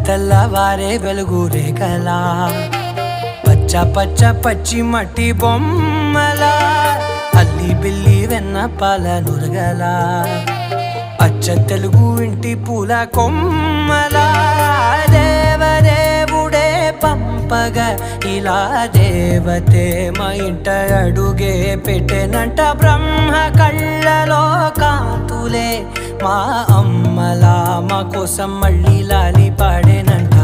తెల్లవారే వెలుగు రేఖలా పచ్చ పచ్చ పచ్చి మట్టి బొమ్మలా అల్లి బిల్లి వెన్న పాల నురగలా అచ్చ తెలుగు ఇంటి పూల కొమ్మలా దేవదేవుడే పంపగా ఇలా దేవతే మా ఇంట అడుగే పెట్టెనంట బ్రహ్మ కళ్ళలో కాంతులే మా అమ్మలా మా కోసం మళ్ళీ లాలి పాడేనంట.